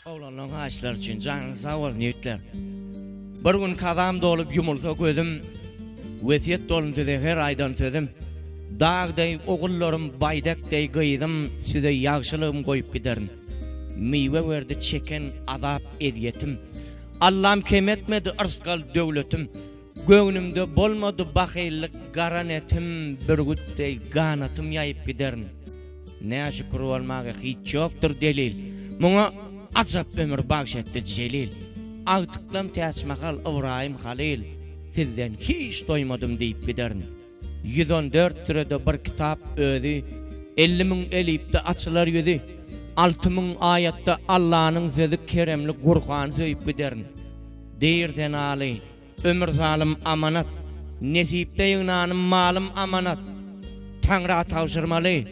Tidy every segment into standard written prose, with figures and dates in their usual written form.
Oğlanlar haşlar için canın sağ ol niyetler. Bir gün kadam dolup yumulsa gözüm, vesiyet dolunca da her aydan sözüm. Dağday oğullarım baydakday gıydım, size yağşılığım koyup giderim. Meyve verdi çeken azap eziyetim. Allah'ım kemetmedi ırskal devletim. Göğnümde bolmadı bakıylık garanetim, bir güttey ganatım yayıp giderim. Ne şükür olmağa hiç yoktur delil. Muna azap ömür bağışetti celil. Ağtıklam teçmakal İbrahim Halil. Sizden hiç doymadım deyip giderim. 114 türede bir kitap ödü. 50.000 elipte açılar yüzü. 6.000 ayette Allah'ın sözü keremli Kur'an söyüp giderim. Değirden Ali, ömür zalim amanat. Nesipte yığınanım malım amanat. Tanrı tavşırmalı,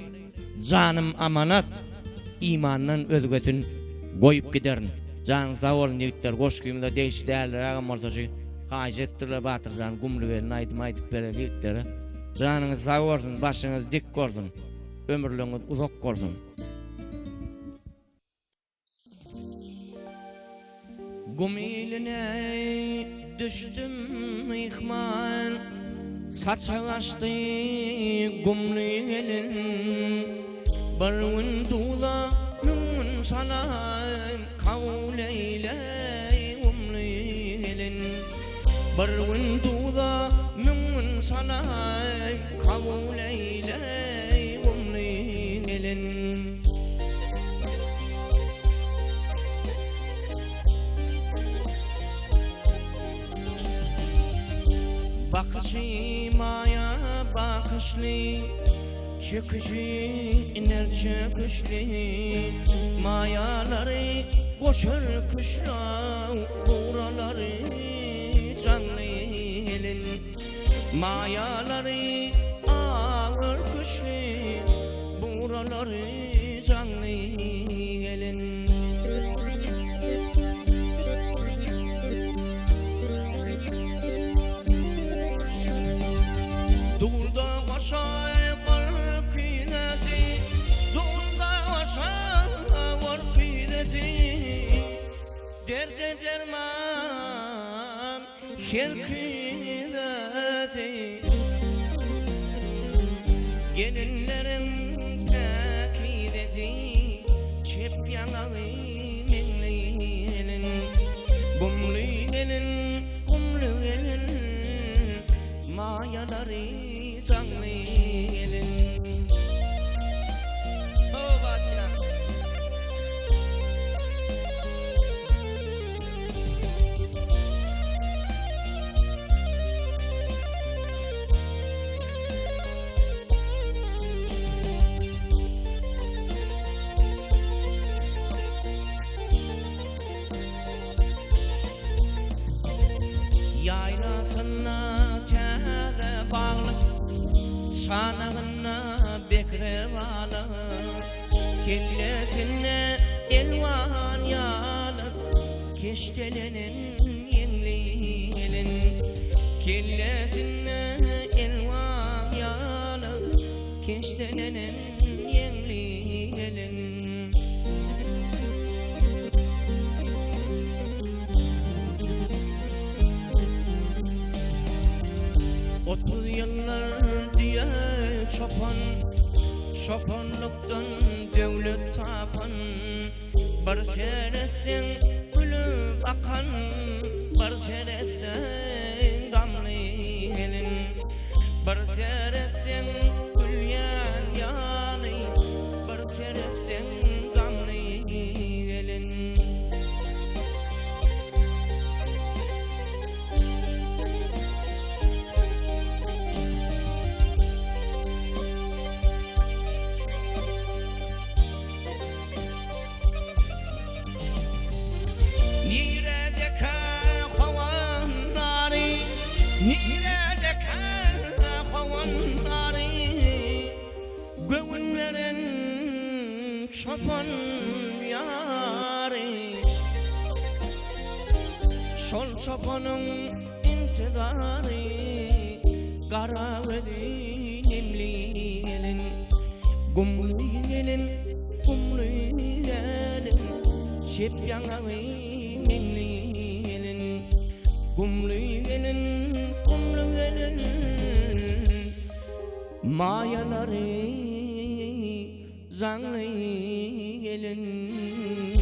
canım amanat. İmandan özgötün koyup giderin. Can sağ olun yigitler, hoş kıyımda değişik değerler ağam ortacı. Hacettirle Batırcan, gumlu verin, aytıp verin yigitlere. Canınız sağ olsun, başınız dik olsun, ömürlüğünüz uzak olsun. Gumiline düştüm ihmal, saçalaştı gumlu elin. Bir gün tuğla mümün salam, kavul eyle umlu elin. Bir gün tuğla mümün salam, kavul eyle umlu elin. Bakışı maya bakışlı, çıkışı iner çıkışlı. Mayaları koşur kuşla, buraları canlı elin. Mayaları ağır kuşlu, buraları canlı elin. Dulda başa var pidesi, dulda başa var pidesi. Derde derman her pidesi. Gelinlerin takidesi, çep yanağı minleyenin. Gumlu elin, gumlu elin, mayaları canlı elin. Oh Batına. Yaylasına tere bağlı, çanağına bekre bağlı. Kellesine elvan yalı, keştelenin yenli elin. Kellesine elvan yalı, keştelenin yenli elin. 30 yıllar diye çopan, çopanlıktan devlet tapan. Bir şeresin gülüp akan, bir şeresin damlı elin. Bir şeresin gülyen yanı, bir şeresin damlı elin. Çoban yâri, sol çobanın intizarı. Kara veli nemli elin, gumlu elin, gumlu elin. şep yaňagy memli gelin, gumly gelin, gumly gelin, maýalary zangly gelin.